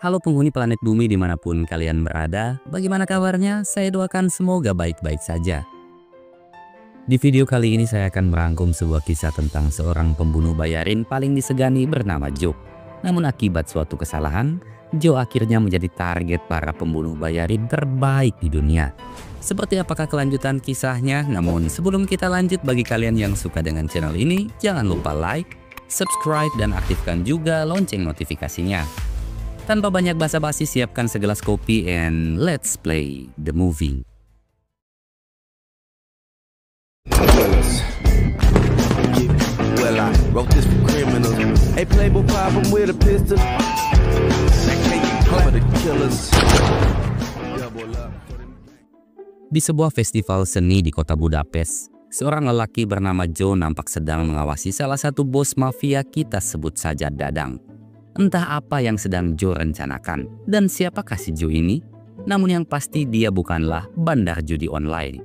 Halo penghuni planet bumi dimanapun kalian berada, bagaimana kabarnya? Saya doakan semoga baik-baik saja. Di video kali ini saya akan merangkum sebuah kisah tentang seorang pembunuh bayarin paling disegani bernama Joe. Namun akibat suatu kesalahan, Joe akhirnya menjadi target para pembunuh bayarin terbaik di dunia. Seperti apakah kelanjutan kisahnya? Namun sebelum kita lanjut, bagi kalian yang suka dengan channel ini, jangan lupa like, subscribe, dan aktifkan juga lonceng notifikasinya. Tanpa banyak basa-basi, siapkan segelas kopi and let's play the movie. Well, I wrote this for criminals. Hey, Playboy problem with a pistol. For the killers. Di sebuah festival seni di kota Budapest, seorang lelaki bernama Joe nampak sedang mengawasi salah satu bos mafia, kita sebut saja Dadang. Entah apa yang sedang Joe rencanakan dan siapakah si Joe ini, namun yang pasti dia bukanlah bandar judi online.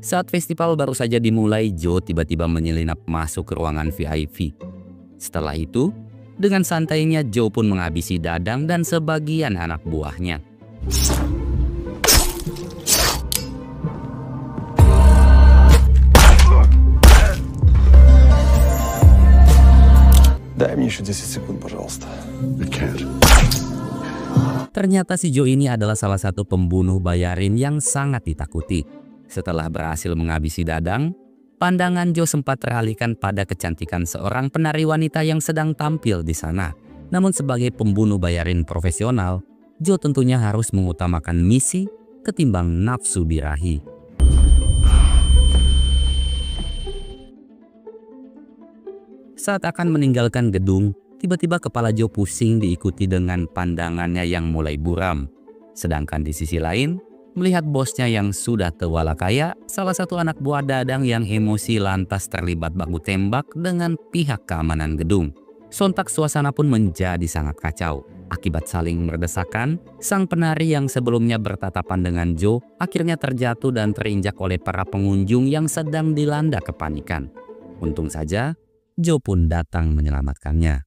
Saat festival baru saja dimulai, Joe tiba-tiba menyelinap masuk ke ruangan VIP. Setelah itu, dengan santainya Joe pun menghabisi Dadang dan sebagian anak buahnya. Дай мне еще 10 секунд, пожалуйста. I can't. Ternyata si Joe ini adalah salah satu pembunuh bayarin yang sangat ditakuti. Setelah berhasil menghabisi Dadang, pandangan Joe sempat teralihkan pada kecantikan seorang penari wanita yang sedang tampil di sana. Namun sebagai pembunuh bayarin profesional, Joe tentunya harus mengutamakan misi ketimbang nafsu birahi. Saat akan meninggalkan gedung, tiba-tiba kepala Joe pusing diikuti dengan pandangannya yang mulai buram. Sedangkan di sisi lain, melihat bosnya yang sudah tua kaya, salah satu anak buah Dadang yang emosi lantas terlibat baku tembak dengan pihak keamanan gedung. Sontak suasana pun menjadi sangat kacau. Akibat saling berdesakan, sang penari yang sebelumnya bertatapan dengan Joe akhirnya terjatuh dan terinjak oleh para pengunjung yang sedang dilanda kepanikan. Untung saja, Joe pun datang menyelamatkannya.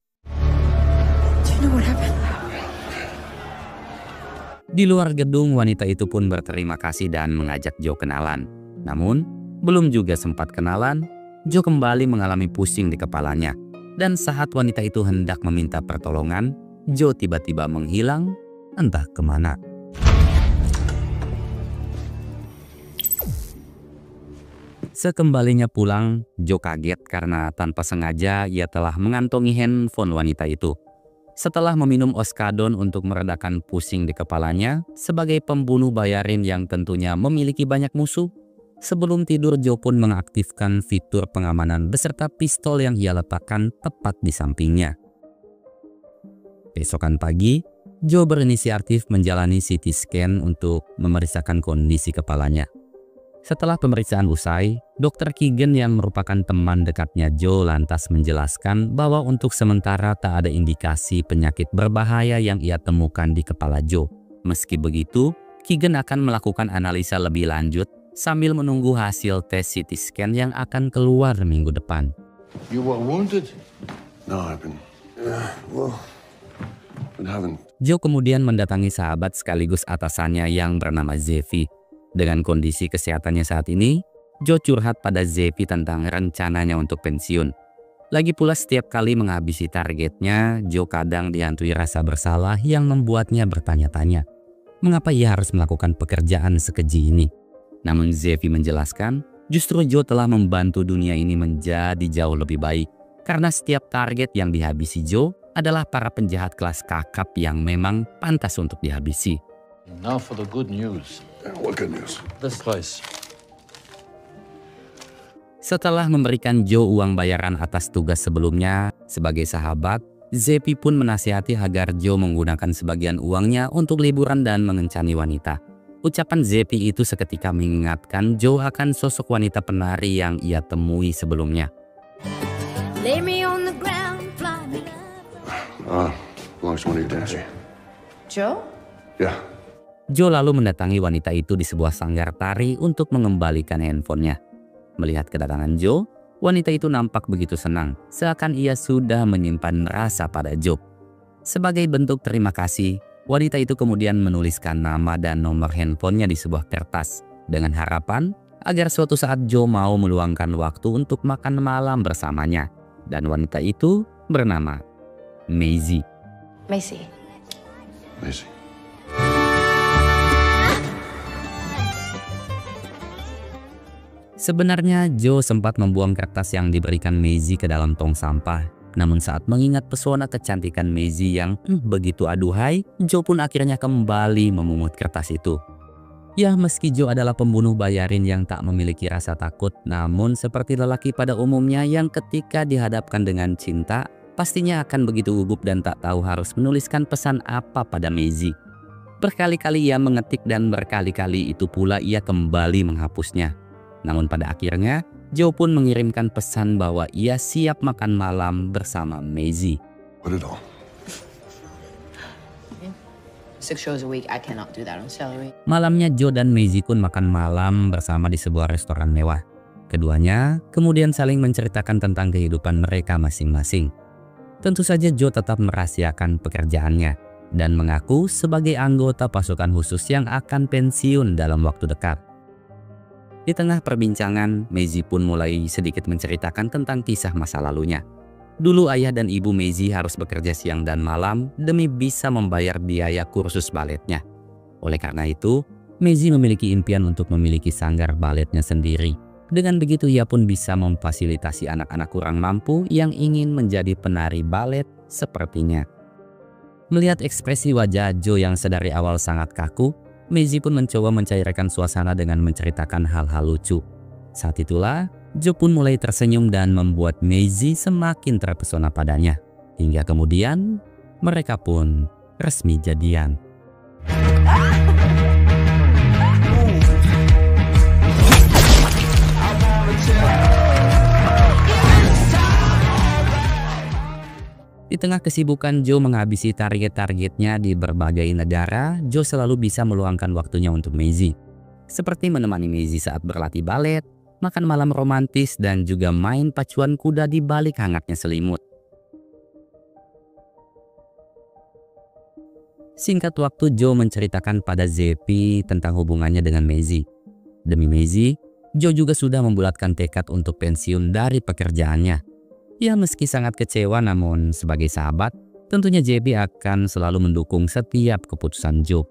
Di luar gedung, wanita itu pun berterima kasih dan mengajak Joe kenalan. Namun, belum juga sempat kenalan, Joe kembali mengalami pusing di kepalanya. Dan saat wanita itu hendak meminta pertolongan, Joe tiba-tiba menghilang, entah kemana. Sekembalinya pulang, Joe kaget karena tanpa sengaja ia telah mengantongi handphone wanita itu. Setelah meminum oskadon untuk meredakan pusing di kepalanya, sebagai pembunuh bayarin yang tentunya memiliki banyak musuh, sebelum tidur Joe pun mengaktifkan fitur pengamanan beserta pistol yang ia letakkan tepat di sampingnya. Besokan pagi, Joe berinisiatif menjalani CT scan untuk memeriksakan kondisi kepalanya. Setelah pemeriksaan usai, Dr. Keegan yang merupakan teman dekatnya Joe lantas menjelaskan bahwa untuk sementara tak ada indikasi penyakit berbahaya yang ia temukan di kepala Joe. Meski begitu, Keegan akan melakukan analisa lebih lanjut sambil menunggu hasil tes CT scan yang akan keluar minggu depan. You were wounded? No, I've been having. Joe kemudian mendatangi sahabat sekaligus atasannya yang bernama Zevi. Dengan kondisi kesehatannya saat ini, Joe curhat pada Zevi tentang rencananya untuk pensiun. Lagi pula setiap kali menghabisi targetnya, Joe kadang dihantui rasa bersalah yang membuatnya bertanya-tanya, mengapa ia harus melakukan pekerjaan sekeji ini? Namun Zevi menjelaskan, justru Joe telah membantu dunia ini menjadi jauh lebih baik. Karena setiap target yang dihabisi Joe adalah para penjahat kelas kakap yang memang pantas untuk dihabisi. Now for the good news. What good news? This place. Setelah memberikan Joe uang bayaran atas tugas sebelumnya, sebagai sahabat, Zepi pun menasihati agar Joe menggunakan sebagian uangnya untuk liburan dan mengencani wanita. Ucapan Zepi itu seketika mengingatkan Joe akan sosok wanita penari yang ia temui sebelumnya. Lay me on the ground, fly me up. Belongs to one of your dancers. Joe? Yeah. Joe lalu mendatangi wanita itu di sebuah sanggar tari untuk mengembalikan handphonenya. Melihat kedatangan Joe, wanita itu nampak begitu senang, seakan ia sudah menyimpan rasa pada Joe. Sebagai bentuk terima kasih, wanita itu kemudian menuliskan nama dan nomor handphonenya di sebuah kertas dengan harapan agar suatu saat Joe mau meluangkan waktu untuk makan malam bersamanya. Dan wanita itu bernama Maisie. Macy. Maisie. Sebenarnya Joe sempat membuang kertas yang diberikan Maisie ke dalam tong sampah. Namun saat mengingat pesona kecantikan Maisie yang begitu aduhai, Joe pun akhirnya kembali memungut kertas itu. Ya, meski Joe adalah pembunuh bayarin yang tak memiliki rasa takut, namun seperti lelaki pada umumnya yang ketika dihadapkan dengan cinta, pastinya akan begitu gugup dan tak tahu harus menuliskan pesan apa pada Maisie. Berkali-kali ia mengetik dan berkali-kali itu pula ia kembali menghapusnya. Namun pada akhirnya, Joe pun mengirimkan pesan bahwa ia siap makan malam bersama Maisie. Put it on. 6 shows a week, I cannot do that on salary. Malamnya Joe dan Maisie pun makan malam bersama di sebuah restoran mewah. Keduanya kemudian saling menceritakan tentang kehidupan mereka masing-masing. Tentu saja Joe tetap merahasiakan pekerjaannya dan mengaku sebagai anggota pasukan khusus yang akan pensiun dalam waktu dekat. Di tengah perbincangan, Maisie pun mulai sedikit menceritakan tentang kisah masa lalunya. Dulu ayah dan ibu Maisie harus bekerja siang dan malam demi bisa membayar biaya kursus baletnya. Oleh karena itu, Maisie memiliki impian untuk memiliki sanggar baletnya sendiri. Dengan begitu ia pun bisa memfasilitasi anak-anak kurang mampu yang ingin menjadi penari balet sepertinya. Melihat ekspresi wajah Joe yang sedari awal sangat kaku, Maisie pun mencoba mencairkan suasana dengan menceritakan hal-hal lucu. Saat itulah, Joe pun mulai tersenyum dan membuat Maisie semakin terpesona padanya. Hingga kemudian, mereka pun resmi jadian. Di tengah kesibukan Joe menghabisi target-targetnya di berbagai negara, Joe selalu bisa meluangkan waktunya untuk Maisie. Seperti menemani Maisie saat berlatih balet, makan malam romantis, dan juga main pacuan kuda di balik hangatnya selimut. Singkat waktu, Joe menceritakan pada Zepi tentang hubungannya dengan Maisie. Demi Maisie, Joe juga sudah membulatkan tekad untuk pensiun dari pekerjaannya. Ya, meski sangat kecewa, namun sebagai sahabat, tentunya JB akan selalu mendukung setiap keputusan Joe.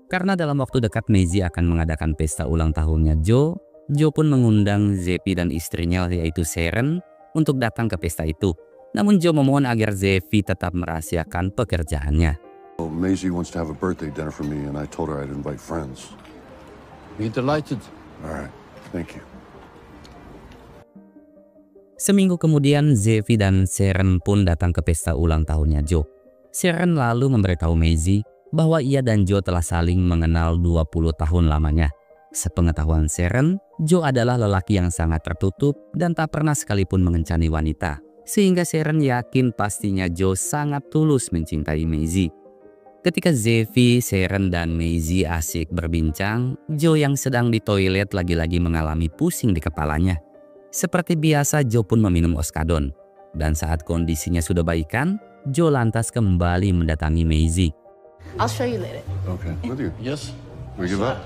Karena dalam waktu dekat Maisie akan mengadakan pesta ulang tahunnya Joe pun mengundang Zepi dan istrinya yaitu Sharon untuk datang ke pesta itu. Namun Joe memohon agar Zepi tetap merahasiakan pekerjaannya. Well, Maisie wants to have a birthday dinner for me, and I told her I'd invite friends. Be delighted. All right, thank you. Seminggu kemudian, Zepi dan Sharon pun datang ke pesta ulang tahunnya Joe. Sharon lalu memberitahu Maisie bahwa ia dan Joe telah saling mengenal 20 tahun lamanya. Sepengetahuan Sharon, Joe adalah lelaki yang sangat tertutup dan tak pernah sekalipun mengencani wanita. Sehingga Sharon yakin pastinya Joe sangat tulus mencintai Maisie. Ketika Zepi, Sharon, dan Maisie asik berbincang, Joe yang sedang di toilet lagi-lagi mengalami pusing di kepalanya. Seperti biasa, Joe pun meminum oskadon. Dan saat kondisinya sudah baikan, Joe lantas kembali mendatangi Maisie. I'll show you later. Okay, with you. Yes? We give up?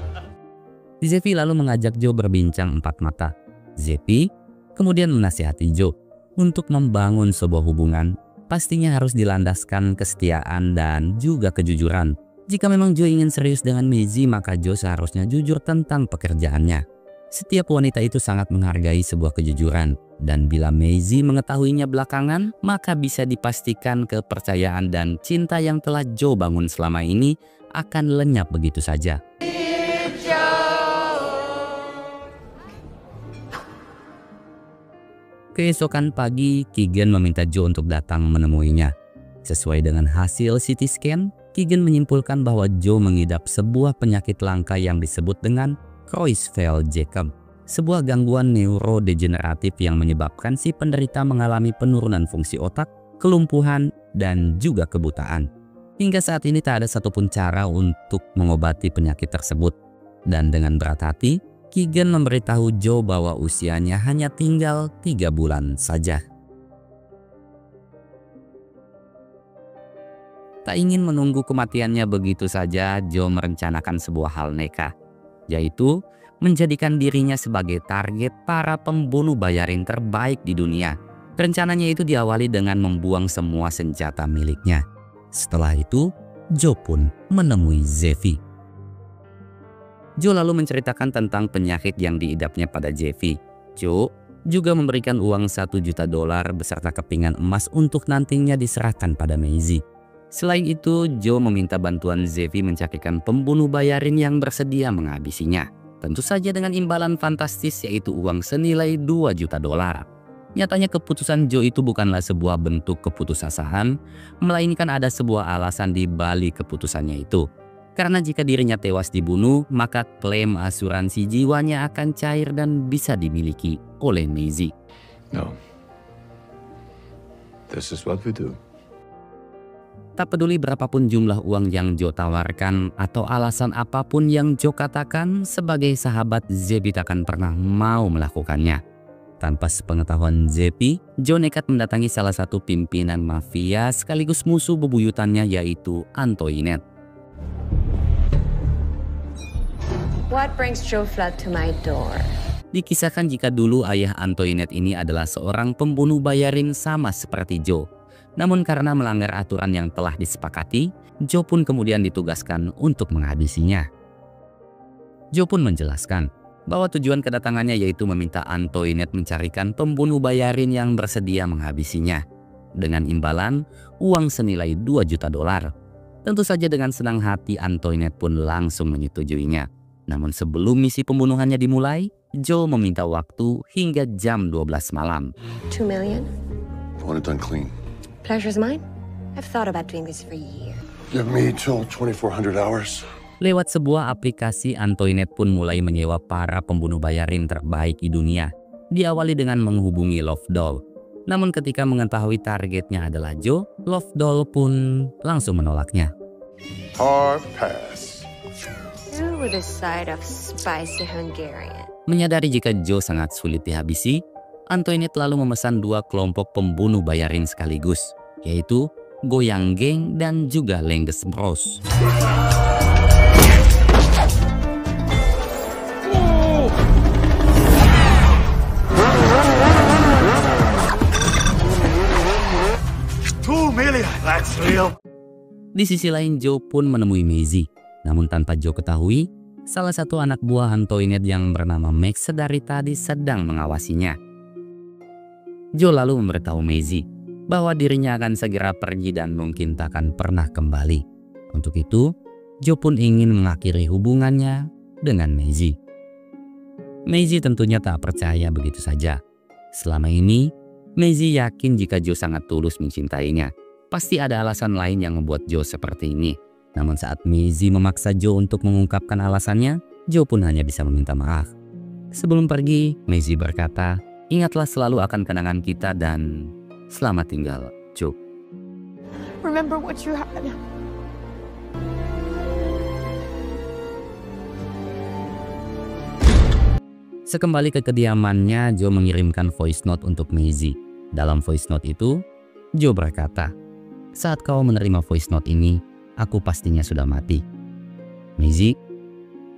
Zepi lalu mengajak Joe berbincang empat mata. Zepi kemudian menasihati Joe untuk membangun sebuah hubungan. Pastinya harus dilandaskan kesetiaan dan juga kejujuran. Jika memang Joe ingin serius dengan Maisie, maka Joe seharusnya jujur tentang pekerjaannya. Setiap wanita itu sangat menghargai sebuah kejujuran. Dan bila Maisie mengetahuinya belakangan, maka bisa dipastikan kepercayaan dan cinta yang telah Joe bangun selama ini akan lenyap begitu saja. Keesokan pagi, Keegan meminta Joe untuk datang menemuinya. Sesuai dengan hasil CT scan, Keegan menyimpulkan bahwa Joe mengidap sebuah penyakit langka yang disebut dengan Creutzfeldt-Jakob, sebuah gangguan neurodegeneratif yang menyebabkan si penderita mengalami penurunan fungsi otak, kelumpuhan, dan juga kebutaan. Hingga saat ini tak ada satupun cara untuk mengobati penyakit tersebut. Dan dengan berat hati, Keegan memberitahu Joe bahwa usianya hanya tinggal 3 bulan saja. Tak ingin menunggu kematiannya begitu saja, Joe merencanakan sebuah hal nekat, yaitu menjadikan dirinya sebagai target para pembunuh bayarin terbaik di dunia. Rencananya itu diawali dengan membuang semua senjata miliknya. Setelah itu, Joe pun menemui Zevi. Joe lalu menceritakan tentang penyakit yang diidapnya pada Zevi. Joe juga memberikan uang $1 juta beserta kepingan emas untuk nantinya diserahkan pada Maisie. Selain itu, Joe meminta bantuan Zevi mencarikan pembunuh bayarin yang bersedia menghabisinya. Tentu saja dengan imbalan fantastis yaitu uang senilai $2 juta. Nyatanya keputusan Joe itu bukanlah sebuah bentuk keputusasaan, melainkan ada sebuah alasan di balik keputusannya itu. Karena jika dirinya tewas dibunuh, maka klaim asuransi jiwanya akan cair dan bisa dimiliki oleh Maisie. No. This is what we do. Tak peduli berapapun jumlah uang yang Joe tawarkan atau alasan apapun yang Joe katakan, sebagai sahabat Zevi tak akan pernah mau melakukannya. Tanpa sepengetahuan Zevi, Joe nekat mendatangi salah satu pimpinan mafia sekaligus musuh bebuyutannya yaitu Antoinette. What brings Joe Flood to my door? Dikisahkan jika dulu ayah Antoinette ini adalah seorang pembunuh bayarin sama seperti Joe. Namun karena melanggar aturan yang telah disepakati, Joe pun kemudian ditugaskan untuk menghabisinya. Joe pun menjelaskan bahwa tujuan kedatangannya yaitu meminta Antoinette mencarikan pembunuh bayarin yang bersedia menghabisinya. Dengan imbalan uang senilai $2 juta. Tentu saja dengan senang hati Antoinette pun langsung menyetujuinya. Namun sebelum misi pembunuhannya dimulai, Joe meminta waktu hingga jam 12 malam. 2 million? I want it done clean. Pleasure's mine. I've thought about doing this for years. Give me till 2400 hours. Lewat sebuah aplikasi, Antoinette pun mulai menyewa para pembunuh bayarin terbaik di dunia. Diawali dengan menghubungi Love Doll. Namun ketika mengetahui targetnya adalah Joe, Love Doll pun langsung menolaknya. Hard pass. You with a side of spicy Hungarian. Menyadari jika Joe sangat sulit dihabisi, Antoinette lalu memesan 2 kelompok pembunuh bayarin sekaligus, yaitu Goyang Gang dan juga Lengges Bros. Di sisi lain, Joe pun menemui Maisie. Namun tanpa Joe ketahui, salah satu anak buah Antoinette yang bernama Max sedari tadi sedang mengawasinya. Joe lalu memberitahu Maisie bahwa dirinya akan segera pergi dan mungkin tak akan pernah kembali. Untuk itu, Joe pun ingin mengakhiri hubungannya dengan Maisie. Maisie tentunya tak percaya begitu saja. Selama ini, Maisie yakin jika Joe sangat tulus mencintainya. Pasti ada alasan lain yang membuat Joe seperti ini. Namun saat Maisie memaksa Joe untuk mengungkapkan alasannya, Joe pun hanya bisa meminta maaf. Sebelum pergi, Maisie berkata, "Ingatlah selalu akan kenangan kita dan selamat tinggal, Joe." Remember what you had. Sekembali ke kediamannya, Joe mengirimkan voice note untuk Maisie. Dalam voice note itu, Joe berkata, "Saat kau menerima voice note ini, aku pastinya sudah mati. Maisie,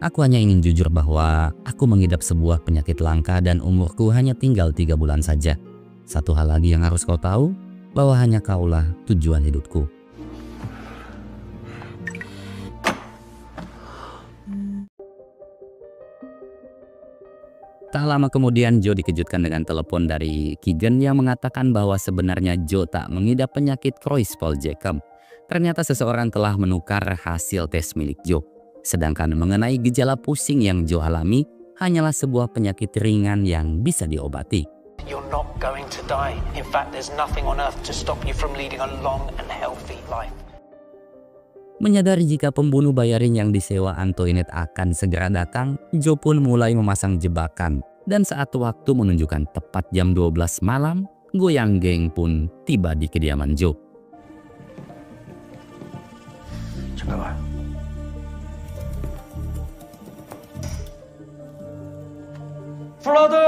aku hanya ingin jujur bahwa aku mengidap sebuah penyakit langka dan umurku hanya tinggal 3 bulan saja. Satu hal lagi yang harus kau tahu, bahwa hanya kaulah tujuan hidupku." Tak lama kemudian Joe dikejutkan dengan telepon dari Keegan yang mengatakan bahwa sebenarnya Joe tak mengidap penyakit Creutzfeldt-Jakob. Ternyata seseorang telah menukar hasil tes milik Joe. Sedangkan mengenai gejala pusing yang Joe alami hanyalah sebuah penyakit ringan yang bisa diobati. You're not going to die. In fact, there's nothing on earth to stop you from leading a long and healthy life. Menyadari jika pembunuh bayarin yang disewa Antoinette akan segera datang, Joe pun mulai memasang jebakan. Dan saat waktu menunjukkan tepat jam 12 malam, Goyang Gang pun tiba di kediaman Joe. 잠깐만. Frodo!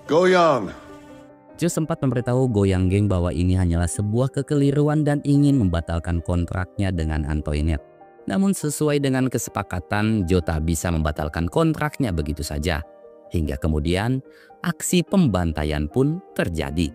Go young. Joe sempat memberitahu Goyang Gang bahwa ini hanyalah sebuah kekeliruan dan ingin membatalkan kontraknya dengan Antoinette. Namun sesuai dengan kesepakatan, Joe tak bisa membatalkan kontraknya begitu saja. Hingga kemudian aksi pembantaian pun terjadi.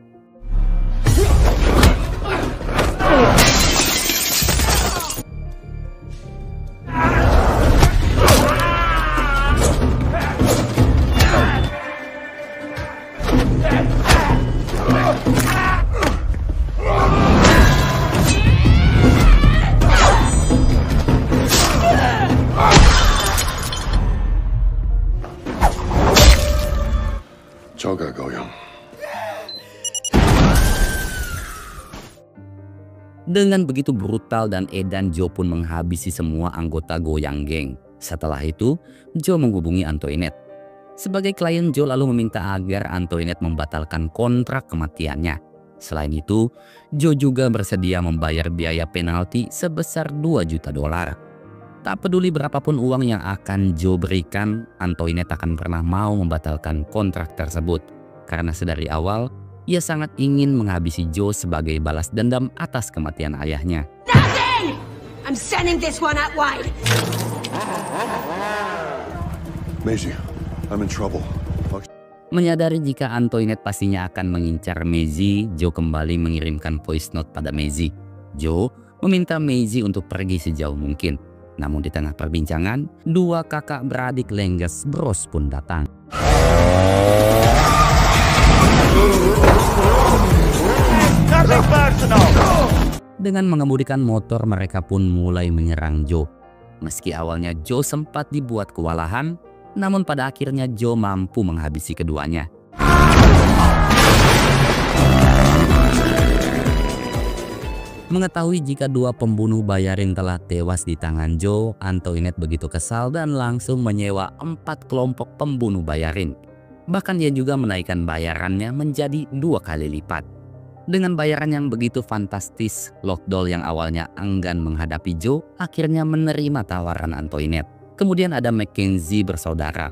Choga Goyang. Dengan begitu brutal dan edan, Joe pun menghabisi semua anggota Goyang Gang. Setelah itu, Joe menghubungi Antoinette. Sebagai klien, Joe lalu meminta agar Antoinette membatalkan kontrak kematiannya. Selain itu, Joe juga bersedia membayar biaya penalti sebesar $2 juta. Tak peduli berapapun uang yang akan Joe berikan, Antoinette akan pernah mau membatalkan kontrak tersebut. Karena sedari awal, ia sangat ingin menghabisi Joe sebagai balas dendam atas kematian ayahnya. Nothing! I'm sending this one out wide. Maisie, I'm in trouble. Menyadari jika Antoinette pastinya akan mengincar Maisie, Joe kembali mengirimkan voice note pada Maisie. Joe meminta Maisie untuk pergi sejauh mungkin. Namun di tengah perbincangan, dua kakak beradik Lengges Bros pun datang. Dengan mengemudikan motor, mereka pun mulai menyerang Joe. Meski awalnya Joe sempat dibuat kewalahan, namun pada akhirnya Joe mampu menghabisi keduanya. Mengetahui jika dua pembunuh bayarin telah tewas di tangan Joe, Antoinette begitu kesal dan langsung menyewa 4 kelompok pembunuh bayarin. Bahkan dia juga menaikkan bayarannya menjadi 2 kali lipat. Dengan bayaran yang begitu fantastis, Lockdoll yang awalnya enggan menghadapi Joe akhirnya menerima tawaran Antoinette. Kemudian ada Mackenzie bersaudara.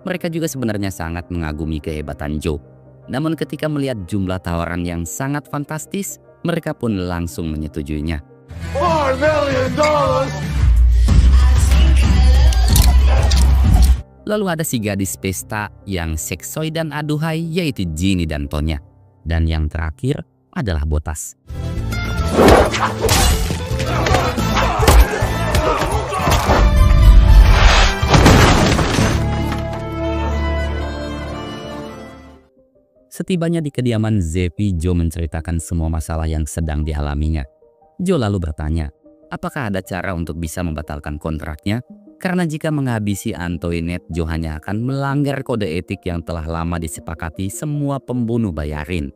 Mereka juga sebenarnya sangat mengagumi kehebatan Joe. Namun ketika melihat jumlah tawaran yang sangat fantastis, mereka pun langsung menyetujuinya. $4 million! Lalu ada si gadis pesta yang seksoi dan aduhai, yaitu Ginny dan Tonya. Dan yang terakhir adalah Botas. Setibanya di kediaman Zepi, Joe menceritakan semua masalah yang sedang dialaminya. Joe lalu bertanya, apakah ada cara untuk bisa membatalkan kontraknya? Karena jika menghabisi Antoinette, Joe hanya akan melanggar kode etik yang telah lama disepakati semua pembunuh bayarin.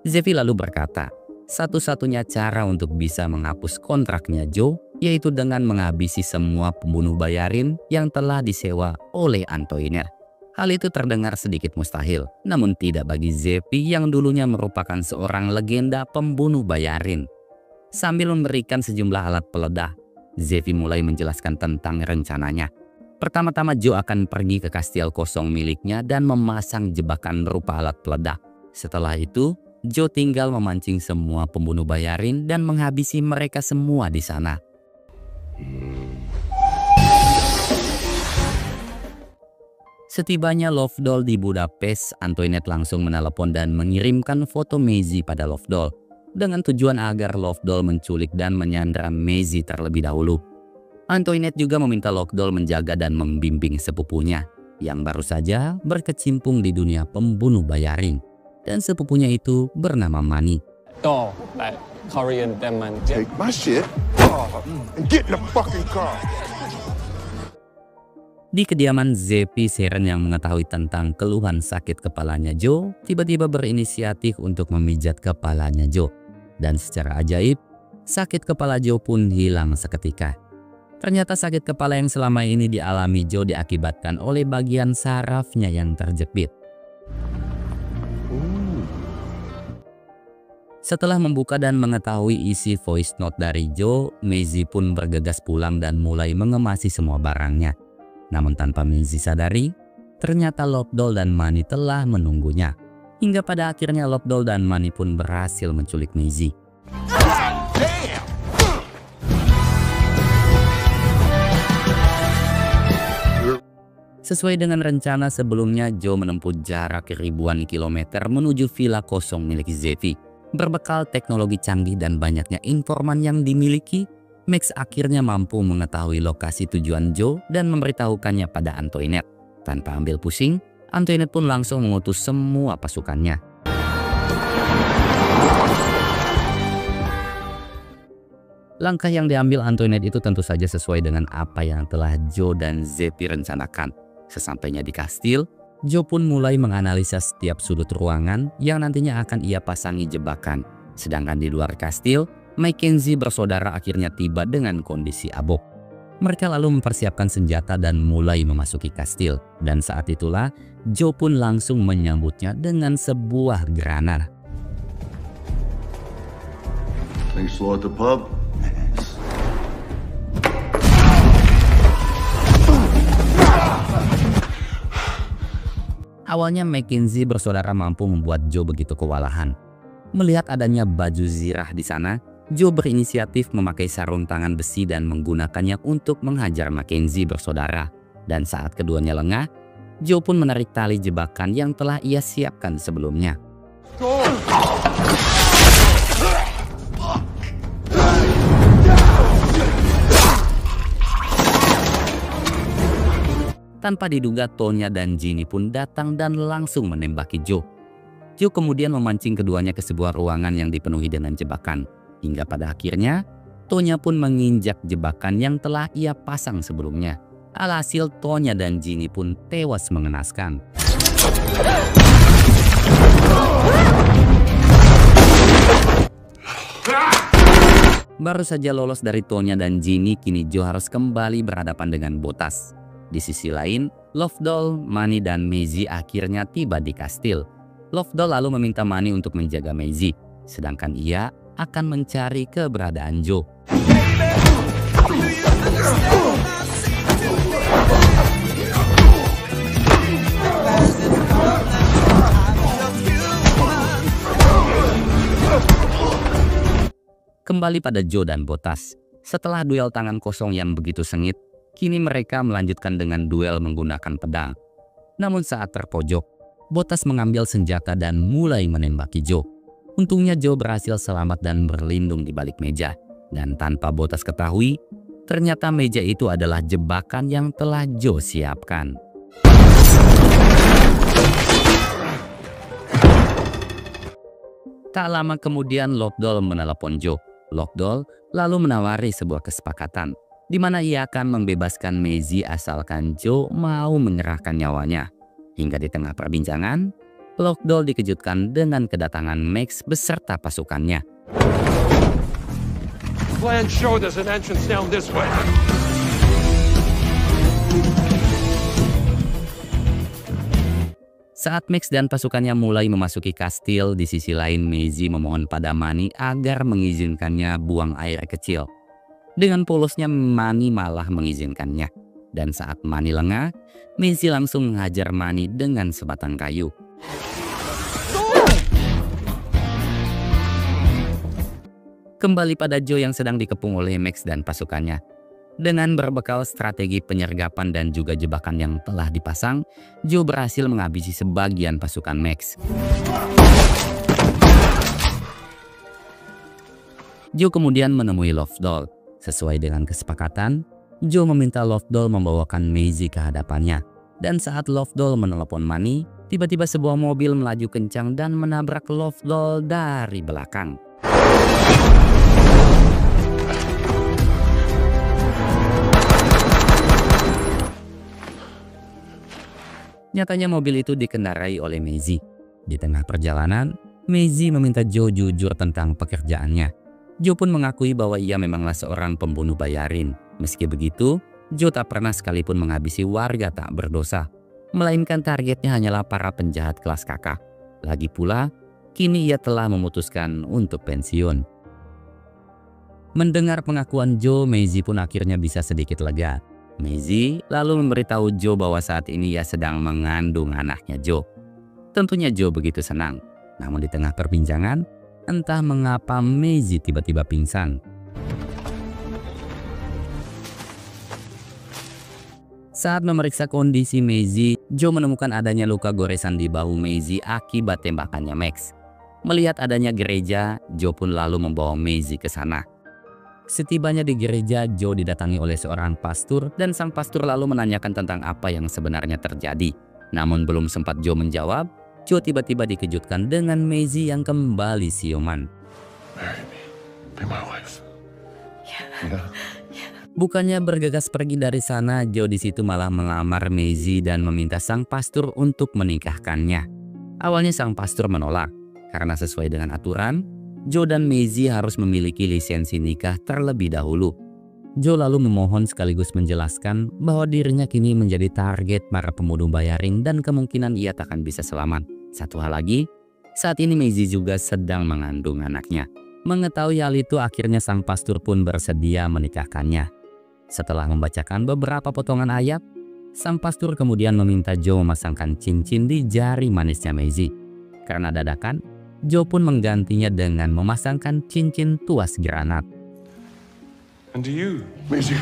Zepi lalu berkata, satu-satunya cara untuk bisa menghapus kontraknya Joe, yaitu dengan menghabisi semua pembunuh bayarin yang telah disewa oleh Antoinette. Hal itu terdengar sedikit mustahil, namun tidak bagi Zepi yang dulunya merupakan seorang legenda pembunuh bayarin. Sambil memberikan sejumlah alat peledah, Zepi mulai menjelaskan tentang rencananya. Pertama-tama Joe akan pergi ke kastil kosong miliknya dan memasang jebakan berupa alat peledah. Setelah itu, Joe tinggal memancing semua pembunuh bayarin dan menghabisi mereka semua di sana. Setibanya Lovedoll di Budapest, Antoinette langsung menelepon dan mengirimkan foto Maisie pada Lovedoll dengan tujuan agar Lovedoll menculik dan menyandra Maisie terlebih dahulu. Antoinette juga meminta Lovedoll menjaga dan membimbing sepupunya yang baru saja berkecimpung di dunia pembunuh bayarin, dan sepupunya itu bernama Manny. Doll, like Korean demon. Take my shit and get in the fucking car. Di kediaman Zepi, Seren yang mengetahui tentang keluhan sakit kepalanya Joe tiba-tiba berinisiatif untuk memijat kepalanya Joe. Dan secara ajaib, sakit kepala Joe pun hilang seketika. Ternyata sakit kepala yang selama ini dialami Joe diakibatkan oleh bagian sarafnya yang terjepit. Setelah membuka dan mengetahui isi voice note dari Joe, Maisie pun bergegas pulang dan mulai mengemasi semua barangnya. Namun tanpa Maisie sadari, ternyata Lovedoll dan Manny telah menunggunya. Hingga pada akhirnya Lovedoll dan Manny pun berhasil menculik Maisie. Sesuai dengan rencana sebelumnya, Joe menempuh jarak ribuan kilometer menuju villa kosong milik Zevi. Berbekal teknologi canggih dan banyaknya informan yang dimiliki, Max akhirnya mampu mengetahui lokasi tujuan Joe dan memberitahukannya pada Antoinette. Tanpa ambil pusing, Antoinette pun langsung mengutus semua pasukannya. Langkah yang diambil Antoinette itu tentu saja sesuai dengan apa yang telah Joe dan Zevi rencanakan. Sesampainya di kastil, Joe pun mulai menganalisa setiap sudut ruangan yang nantinya akan ia pasangi jebakan. Sedangkan di luar kastil, Mackenzie bersaudara akhirnya tiba dengan kondisi abok. Mereka lalu mempersiapkan senjata dan mulai memasuki kastil. Dan saat itulah, Joe pun langsung menyambutnya dengan sebuah granat. Think slow at the pub? Awalnya Mackenzie bersaudara mampu membuat Joe begitu kewalahan. Melihat adanya baju zirah di sana, Joe berinisiatif memakai sarung tangan besi dan menggunakannya untuk menghajar Mackenzie bersaudara. Dan saat keduanya lengah, Joe pun menarik tali jebakan yang telah ia siapkan sebelumnya. Tanpa diduga, Tonya dan Ginny pun datang dan langsung menembaki Joe. Joe kemudian memancing keduanya ke sebuah ruangan yang dipenuhi dengan jebakan. Hingga pada akhirnya, Tonya pun menginjak jebakan yang telah ia pasang sebelumnya. Alhasil Tonya dan Ginny pun tewas mengenaskan. Baru saja lolos dari Tonya dan Ginny, kini Joe harus kembali berhadapan dengan Botas. Di sisi lain, Lovedoll, Manny, dan Maisie akhirnya tiba di kastil. Lovedoll lalu meminta Manny untuk menjaga Maisie, sedangkan ia akan mencari keberadaan Joe. Kembali pada Joe dan Botas. Setelah duel tangan kosong yang begitu sengit, kini mereka melanjutkan dengan duel menggunakan pedang. Namun saat terpojok, Botas mengambil senjata dan mulai menembaki Joe. Untungnya Joe berhasil selamat dan berlindung di balik meja. Dan tanpa Botas ketahui, ternyata meja itu adalah jebakan yang telah Joe siapkan. Tak lama kemudian Lovedoll menelepon Joe. Lovedoll lalu menawari sebuah kesepakatan, di mana ia akan membebaskan Maisie asalkan Joe mau menyerahkan nyawanya. Hingga di tengah perbincangan, Lovedoll dikejutkan dengan kedatangan Max beserta pasukannya. Plan showed us an entrance down this way. Saat Max dan pasukannya mulai memasuki kastil, di sisi lain Maisie memohon pada Manny agar mengizinkannya buang air kecil. Dengan polosnya Manny malah mengizinkannya. Dan saat Manny lengah, Maisie langsung menghajar Manny dengan sebatang kayu. Kembali pada Joe yang sedang dikepung oleh Max dan pasukannya. Dengan berbekal strategi penyergapan dan juga jebakan yang telah dipasang, Joe berhasil menghabisi sebagian pasukan Max. Joe kemudian menemui Lovedoll. Sesuai dengan kesepakatan, Joe meminta Lovedoll membawakan Maisie ke hadapannya. Dan saat Lovedoll menelepon Manny, tiba-tiba sebuah mobil melaju kencang dan menabrak Lovedoll dari belakang. Nyatanya mobil itu dikendarai oleh Maisie. Di tengah perjalanan, Maisie meminta Joe jujur tentang pekerjaannya. Joe pun mengakui bahwa ia memanglah seorang pembunuh bayarin. Meski begitu, Joe tak pernah sekalipun menghabisi warga tak berdosa, melainkan targetnya hanyalah para penjahat kelas kakak. Lagi pula, kini ia telah memutuskan untuk pensiun. Mendengar pengakuan Joe, Maisie pun akhirnya bisa sedikit lega. Maisie lalu memberitahu Joe bahwa saat ini ia sedang mengandung anaknya Joe. Tentunya Joe begitu senang. Namun di tengah perbincangan, entah mengapa Maisie tiba-tiba pingsan. Saat memeriksa kondisi Maisie, Joe menemukan adanya luka goresan di bahu Maisie akibat tembakannya Max. Melihat adanya gereja, Joe pun lalu membawa Maisie ke sana. Setibanya di gereja, Joe didatangi oleh seorang pastor dan sang pastor lalu menanyakan tentang apa yang sebenarnya terjadi. Namun belum sempat Joe menjawab, Joe tiba-tiba dikejutkan dengan Maisie yang kembali siuman. Marry me. Be my wife. Yeah. Bukannya bergegas pergi dari sana, Joe di situ malah melamar Maisie dan meminta sang pastor untuk menikahkannya. Awalnya sang pastor menolak, karena sesuai dengan aturan, Joe dan Maisie harus memiliki lisensi nikah terlebih dahulu. Joe lalu memohon sekaligus menjelaskan bahwa dirinya kini menjadi target para pembunuh bayaring dan kemungkinan ia tak akan bisa selamat. Satu hal lagi, saat ini Maisie juga sedang mengandung anaknya. Mengetahui hal itu, akhirnya sang pastor pun bersedia menikahkannya. Setelah membacakan beberapa potongan ayat, sang pastor kemudian meminta Joe memasangkan cincin di jari manisnya Maisie. Karena dadakan, Joe pun menggantinya dengan memasangkan cincin tuas granat. And to you, Maisie.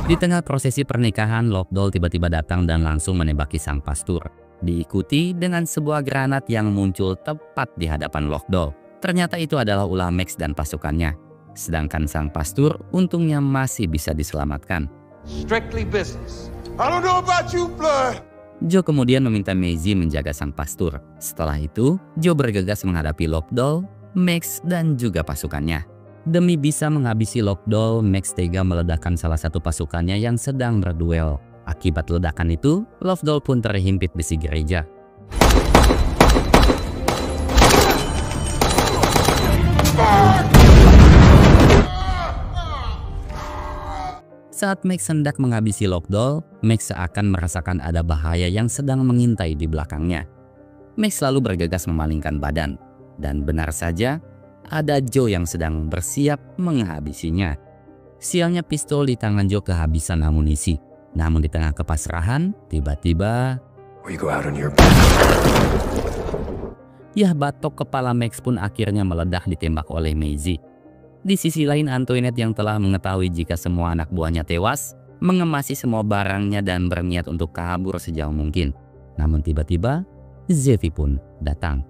Di tengah prosesi pernikahan, Lovedoll tiba-tiba datang dan langsung menembaki sang pastor. Diikuti dengan sebuah granat yang muncul tepat di hadapan Lovedoll. Ternyata itu adalah ulah Max dan pasukannya. Sedangkan sang pastor untungnya masih bisa diselamatkan. Strictly business. I don't know about you, Blood. Joe kemudian meminta Maisie menjaga sang pastor. Setelah itu, Joe bergegas menghadapi Lovedoll, Max, dan juga pasukannya. Demi bisa menghabisi Lovedoll, Max tega meledakkan salah satu pasukannya yang sedang berduel. Akibat ledakan itu, Lovedoll pun terhimpit besi gereja. Saat Max hendak menghabisi Lovedoll, Max seakan merasakan ada bahaya yang sedang mengintai di belakangnya. Max lalu bergegas memalingkan badan. Dan benar saja, ada Joe yang sedang bersiap menghabisinya. Sialnya pistol di tangan Joe kehabisan amunisi. Namun di tengah kepasrahan, tiba-tiba... batok kepala Max pun akhirnya meledak ditembak oleh Maisie. Di sisi lain, Antoinette yang telah mengetahui jika semua anak buahnya tewas, mengemasi semua barangnya dan berniat untuk kabur sejauh mungkin. Namun tiba-tiba, Zephie pun datang.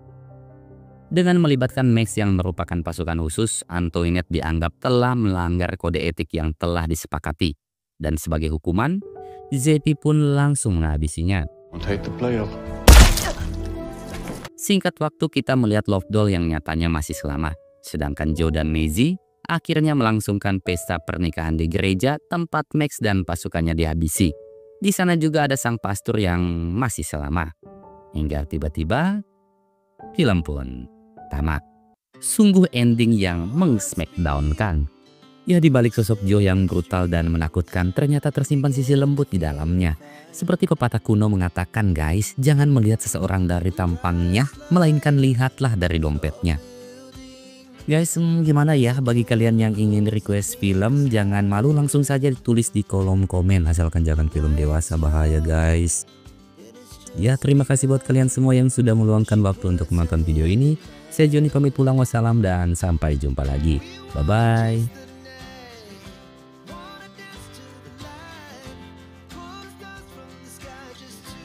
Dengan melibatkan Max yang merupakan pasukan khusus, Antoinette dianggap telah melanggar kode etik yang telah disepakati. Dan sebagai hukuman, Zephie pun langsung menghabisinya. Singkat waktu kita melihat Lovedoll yang nyatanya masih selamat. Sedangkan Joe dan Maisie akhirnya melangsungkan pesta pernikahan di gereja tempat Max dan pasukannya dihabisi. Di sana juga ada sang pastor yang masih selamat. Hingga tiba-tiba film pun tamat. Sungguh ending yang meng-smackdown-kan. Ya, di balik sosok Joe yang brutal dan menakutkan, ternyata tersimpan sisi lembut di dalamnya. Seperti pepatah kuno mengatakan, guys, jangan melihat seseorang dari tampangnya, melainkan lihatlah dari dompetnya. Guys, gimana ya bagi kalian yang ingin request film? Jangan malu, langsung saja ditulis di kolom komen, asalkan jangan film dewasa, bahaya guys. Ya, terima kasih buat kalian semua yang sudah meluangkan waktu untuk menonton video ini. Saya Joni pamit pulang, wassalam dan sampai jumpa lagi. Bye-bye.